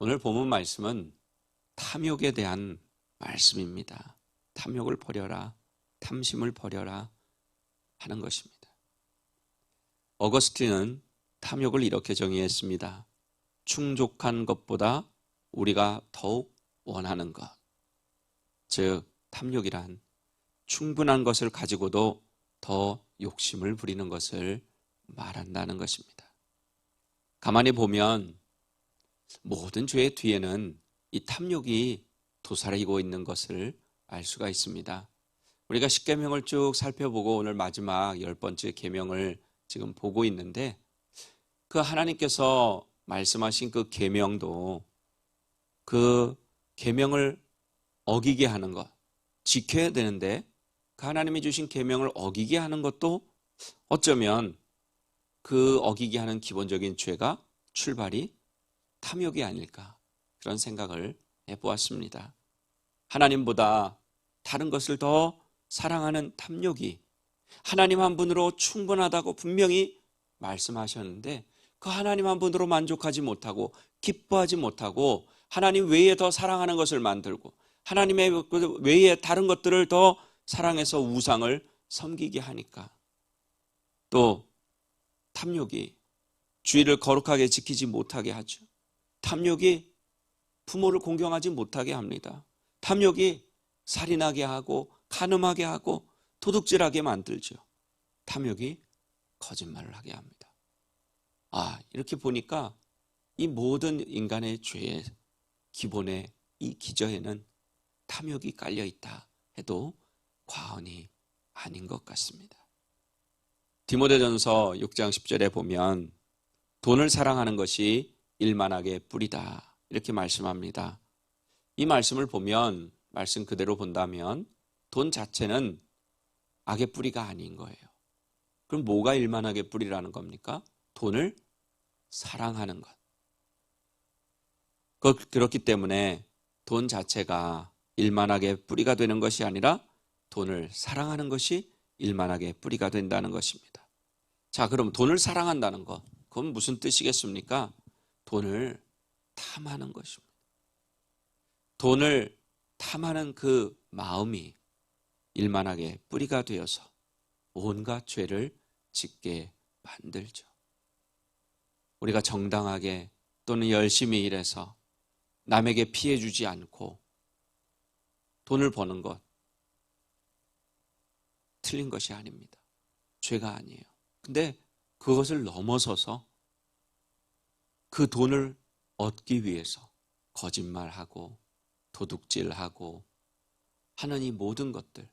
오늘 본문 말씀은 탐욕에 대한 말씀입니다. 탐욕을 버려라, 탐심을 버려라 하는 것입니다. 어거스틴은 탐욕을 이렇게 정의했습니다. 충족한 것보다 우리가 더욱 원하는 것. 즉, 탐욕이란 충분한 것을 가지고도 더 욕심을 부리는 것을 말한다는 것입니다. 가만히 보면 모든 죄의 뒤에는 이 탐욕이 도사리고 있는 것을 알 수가 있습니다. 우리가 십계명을 쭉 살펴보고 오늘 마지막 10번째 계명을 지금 보고 있는데, 그 하나님께서 말씀하신 그 계명도 그 계명을 어기게 하는 것, 지켜야 되는데 그 하나님이 주신 계명을 어기게 하는 것도 어쩌면 그 어기게 하는 기본적인 죄가 출발이 탐욕이 아닐까, 그런 생각을 해보았습니다. 하나님보다 다른 것을 더 사랑하는 탐욕이 하나님 한 분으로 충분하다고 분명히 말씀하셨는데, 그 하나님 한 분으로 만족하지 못하고 기뻐하지 못하고 하나님 외에 더 사랑하는 것을 만들고 하나님의 외에 다른 것들을 더 사랑해서 우상을 섬기게 하니까, 또 탐욕이 주의를 거룩하게 지키지 못하게 하죠. 탐욕이 부모를 공경하지 못하게 합니다. 탐욕이 살인하게 하고 간음하게 하고 도둑질하게 만들죠. 탐욕이 거짓말을 하게 합니다. 이렇게 보니까 이 모든 인간의 죄의 기본에, 이 기저에는 탐욕이 깔려 있다 해도 과언이 아닌 것 같습니다. 디모데전서 6장 10절에 보면 돈을 사랑하는 것이 일만하게 뿌리다, 이렇게 말씀합니다. 이 말씀을 보면, 말씀 그대로 본다면 돈 자체는 악의 뿌리가 아닌 거예요. 그럼 뭐가 일만하게 뿌리라는 겁니까? 돈을 사랑하는 것. 그렇기 때문에 돈 자체가 일만하게 뿌리가 되는 것이 아니라 돈을 사랑하는 것이 일만하게 뿌리가 된다는 것입니다. 자, 그럼 돈을 사랑한다는 것, 그건 무슨 뜻이겠습니까? 돈을 탐하는 것입니다. 돈을 탐하는 그 마음이 일만하게 뿌리가 되어서 온갖 죄를 짓게 만들죠. 우리가 정당하게 또는 열심히 일해서 남에게 피해 주지 않고 돈을 버는 것, 틀린 것이 아닙니다. 죄가 아니에요. 근데 그것을 넘어서서 그 돈을 얻기 위해서 거짓말하고 도둑질하고 하는 이 모든 것들,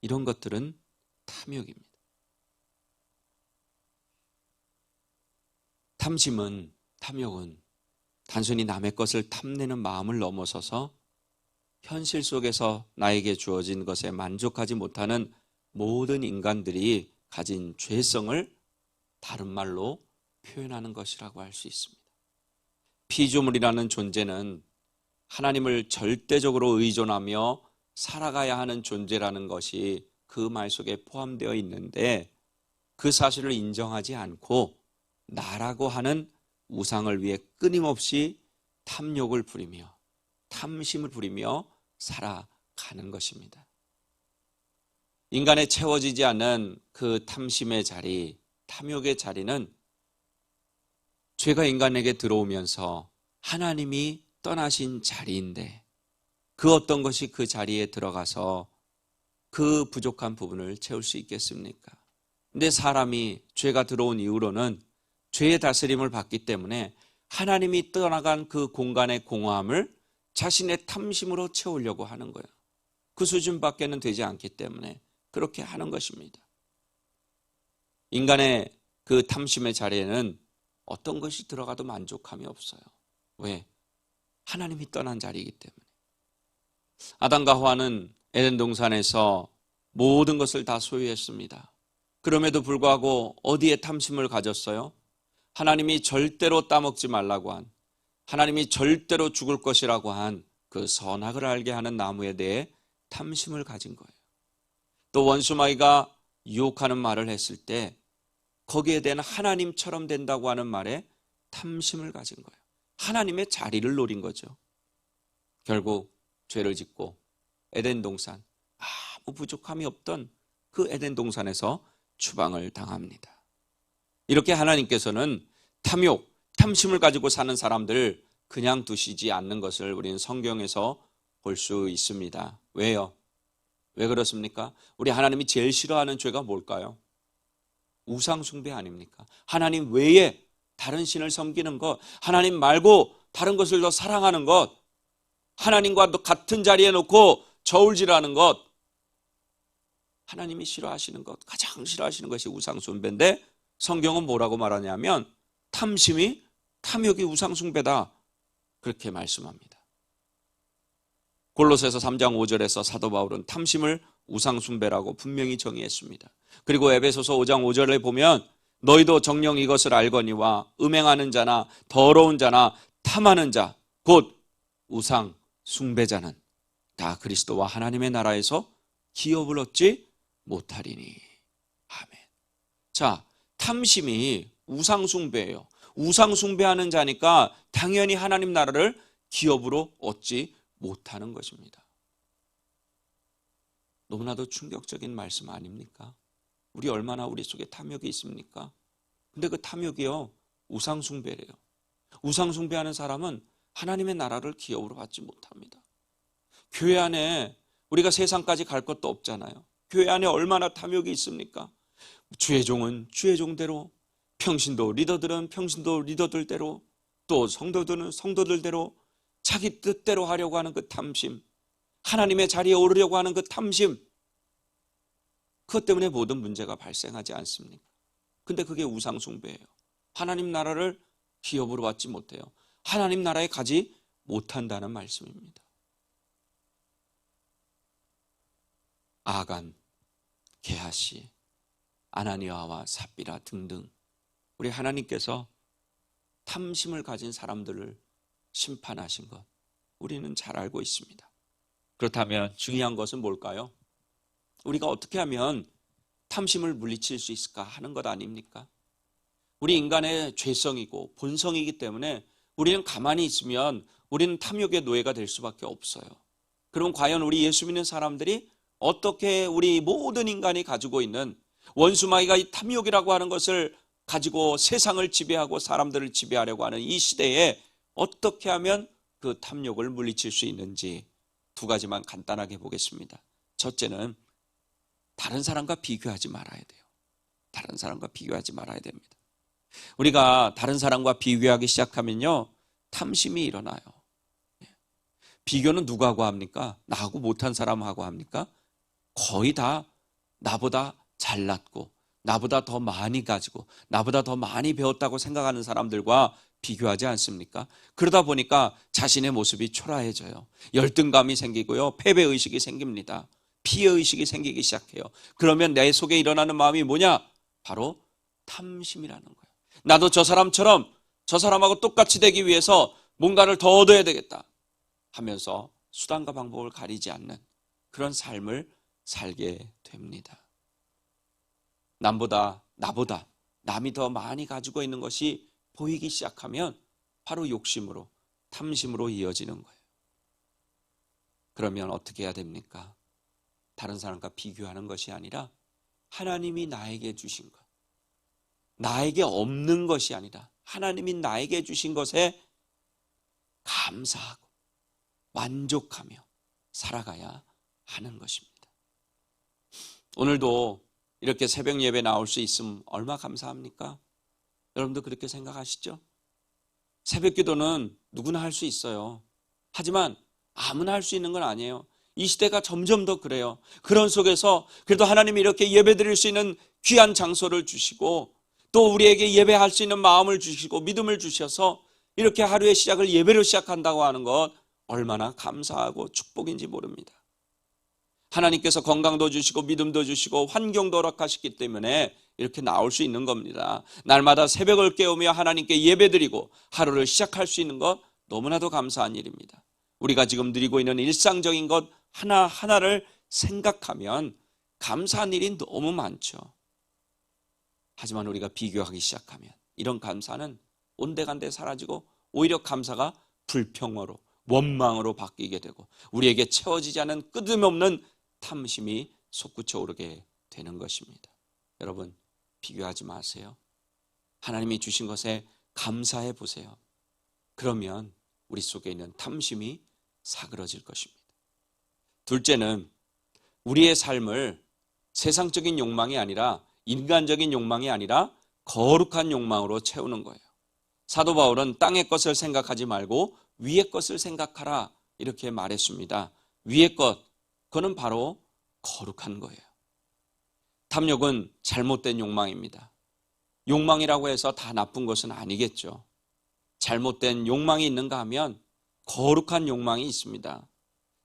이런 것들은 탐욕입니다. 탐욕은 단순히 남의 것을 탐내는 마음을 넘어서서 현실 속에서 나에게 주어진 것에 만족하지 못하는 모든 인간들이 가진 죄성을 다른 말로 표현하는 것이라고 할 수 있습니다. 피조물이라는 존재는 하나님을 절대적으로 의존하며 살아가야 하는 존재라는 것이 그 말 속에 포함되어 있는데, 그 사실을 인정하지 않고 나라고 하는 우상을 위해 끊임없이 탐욕을 부리며 탐심을 부리며 살아가는 것입니다. 인간의 채워지지 않는 그 탐심의 자리, 탐욕의 자리는 죄가 인간에게 들어오면서 하나님이 떠나신 자리인데, 그 어떤 것이 그 자리에 들어가서 그 부족한 부분을 채울 수 있겠습니까? 근데 사람이 죄가 들어온 이후로는 죄의 다스림을 받기 때문에 하나님이 떠나간 그 공간의 공허함을 자신의 탐심으로 채우려고 하는 거예요. 그 수준밖에는 되지 않기 때문에 그렇게 하는 것입니다. 인간의 그 탐심의 자리에는 어떤 것이 들어가도 만족함이 없어요. 왜? 하나님이 떠난 자리이기 때문에. 아담과 하와는 에덴 동산에서 모든 것을 다 소유했습니다. 그럼에도 불구하고 어디에 탐심을 가졌어요? 하나님이 절대로 따먹지 말라고 한, 하나님이 절대로 죽을 것이라고 한 그 선악을 알게 하는 나무에 대해 탐심을 가진 거예요. 또 원수마귀가 유혹하는 말을 했을 때 거기에 대한 하나님처럼 된다고 하는 말에 탐심을 가진 거예요. 하나님의 자리를 노린 거죠. 결국 죄를 짓고 에덴 동산, 아무 부족함이 없던 그 에덴 동산에서 추방을 당합니다. 이렇게 하나님께서는 탐욕, 탐심을 가지고 사는 사람들 그냥 두시지 않는 것을 우리는 성경에서 볼 수 있습니다. 왜요? 왜 그렇습니까? 우리 하나님이 제일 싫어하는 죄가 뭘까요? 우상 숭배 아닙니까? 하나님 외에 다른 신을 섬기는 것, 하나님 말고 다른 것을 더 사랑하는 것, 하나님과 같은 자리에 놓고 저울질하는 것, 하나님이 싫어하시는 것, 가장 싫어하시는 것이 우상 숭배인데 성경은 뭐라고 말하냐면 탐심이, 탐욕이 우상 숭배다, 그렇게 말씀합니다. 골로새서 3장 5절에서 사도 바울은 탐심을 우상 숭배라고 분명히 정의했습니다. 그리고 에베소서 5장 5절에 보면 너희도 정녕 이것을 알거니와 음행하는 자나 더러운 자나 탐하는 자 곧 우상 숭배자는 다 그리스도와 하나님의 나라에서 기업을 얻지 못하리니. 아멘. 자, 탐심이 우상 숭배예요. 우상 숭배하는 자니까 당연히 하나님 나라를 기업으로 얻지 못하는 것입니다. 너무나도 충격적인 말씀 아닙니까? 우리 얼마나 우리 속에 탐욕이 있습니까? 근데 그 탐욕이요, 우상 숭배래요. 우상 숭배하는 사람은 하나님의 나라를 기업으로 받지 못합니다. 교회 안에 우리가 세상까지 갈 것도 없잖아요. 교회 안에 얼마나 탐욕이 있습니까? 주의 종은 주의 종대로, 평신도 리더들은 평신도 리더들대로, 또 성도들은 성도들대로 자기 뜻대로 하려고 하는 그 탐심, 하나님의 자리에 오르려고 하는 그 탐심, 그것 때문에 모든 문제가 발생하지 않습니까? 근데 그게 우상 숭배예요. 하나님 나라를 기업으로 받지 못해요. 하나님 나라에 가지 못한다는 말씀입니다. 아간, 게하시, 아나니아와 삽비라 등등 우리 하나님께서 탐심을 가진 사람들을 심판하신 것 우리는 잘 알고 있습니다. 그렇다면 중요한 것은 뭘까요? 우리가 어떻게 하면 탐심을 물리칠 수 있을까 하는 것 아닙니까? 우리 인간의 죄성이고 본성이기 때문에 우리는 가만히 있으면 우리는 탐욕의 노예가 될 수밖에 없어요. 그럼 과연 우리 예수 믿는 사람들이 어떻게 우리 모든 인간이 가지고 있는 원수마귀가 이 탐욕이라고 하는 것을 가지고 세상을 지배하고 사람들을 지배하려고 하는 이 시대에 어떻게 하면 그 탐욕을 물리칠 수 있는지 두 가지만 간단하게 보겠습니다. 첫째는 다른 사람과 비교하지 말아야 돼요. 다른 사람과 비교하지 말아야 됩니다. 우리가 다른 사람과 비교하기 시작하면요, 탐심이 일어나요. 비교는 누구하고 합니까? 나하고 못한 사람하고 합니까? 거의 다 나보다 잘났고 나보다 더 많이 가지고 나보다 더 많이 배웠다고 생각하는 사람들과 비교하지 않습니까? 그러다 보니까 자신의 모습이 초라해져요. 열등감이 생기고요, 패배의식이 생깁니다. 피해의식이 생기기 시작해요. 그러면 내 속에 일어나는 마음이 뭐냐? 바로 탐심이라는 거예요. 나도 저 사람처럼 저 사람하고 똑같이 되기 위해서 뭔가를 더 얻어야 되겠다 하면서 수단과 방법을 가리지 않는 그런 삶을 살게 됩니다. 나보다 남이 더 많이 가지고 있는 것이 보이기 시작하면 바로 욕심으로, 탐심으로 이어지는 거예요. 그러면 어떻게 해야 됩니까? 다른 사람과 비교하는 것이 아니라 하나님이 나에게 주신 것, 나에게 없는 것이 아니라 하나님이 나에게 주신 것에 감사하고 만족하며 살아가야 하는 것입니다. 오늘도 이렇게 새벽 예배 나올 수 있으면 얼마나 감사합니까? 여러분도 그렇게 생각하시죠? 새벽 기도는 누구나 할 수 있어요. 하지만 아무나 할 수 있는 건 아니에요. 이 시대가 점점 더 그래요. 그런 속에서 그래도 하나님이 이렇게 예배 드릴 수 있는 귀한 장소를 주시고 또 우리에게 예배할 수 있는 마음을 주시고 믿음을 주셔서 이렇게 하루의 시작을 예배로 시작한다고 하는 것 얼마나 감사하고 축복인지 모릅니다. 하나님께서 건강도 주시고 믿음도 주시고 환경도 허락하셨기 때문에 이렇게 나올 수 있는 겁니다. 날마다 새벽을 깨우며 하나님께 예배드리고 하루를 시작할 수 있는 것 너무나도 감사한 일입니다. 우리가 지금 누리고 있는 일상적인 것 하나하나를 생각하면 감사한 일이 너무 많죠. 하지만 우리가 비교하기 시작하면 이런 감사는 온데간데 사라지고 오히려 감사가 불평으로, 원망으로 바뀌게 되고 우리에게 채워지지 않은 끄트없는 탐심이 솟구쳐 오르게 되는 것입니다. 여러분, 비교하지 마세요. 하나님이 주신 것에 감사해 보세요. 그러면 우리 속에 있는 탐심이 사그러질 것입니다. 둘째는 우리의 삶을 세상적인 욕망이 아니라, 인간적인 욕망이 아니라 거룩한 욕망으로 채우는 거예요. 사도 바울은 땅의 것을 생각하지 말고 위의 것을 생각하라 이렇게 말했습니다. 위의 것, 그거는 바로 거룩한 거예요. 탐욕은 잘못된 욕망입니다. 욕망이라고 해서 다 나쁜 것은 아니겠죠. 잘못된 욕망이 있는가 하면 거룩한 욕망이 있습니다.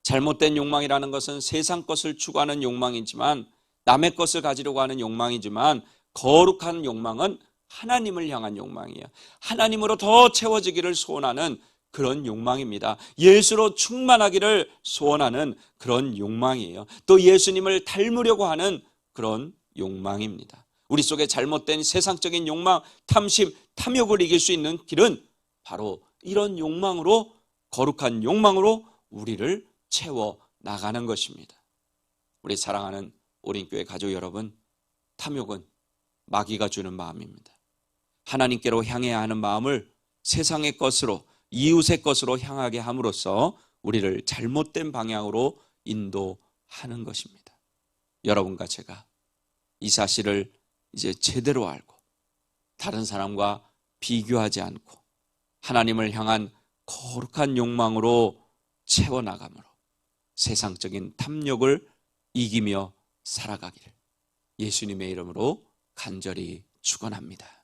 잘못된 욕망이라는 것은 세상 것을 추구하는 욕망이지만, 남의 것을 가지려고 하는 욕망이지만, 거룩한 욕망은 하나님을 향한 욕망이에요. 하나님으로 더 채워지기를 소원하는 그런 욕망입니다. 예수로 충만하기를 소원하는 그런 욕망이에요. 또 예수님을 닮으려고 하는 그런 욕망입니다. 우리 속에 잘못된 세상적인 욕망, 탐심, 탐욕을 이길 수 있는 길은 바로 이런 욕망으로, 거룩한 욕망으로 우리를 채워 나가는 것입니다. 우리 사랑하는 오린교회 가족 여러분, 탐욕은 마귀가 주는 마음입니다. 하나님께로 향해야 하는 마음을 세상의 것으로, 이웃의 것으로 향하게 함으로써 우리를 잘못된 방향으로 인도하는 것입니다. 여러분과 제가 이 사실을 이제 제대로 알고 다른 사람과 비교하지 않고 하나님을 향한 거룩한 욕망으로 채워나감으로 세상적인 탐욕을 이기며 살아가기를 예수님의 이름으로 간절히 축원합니다.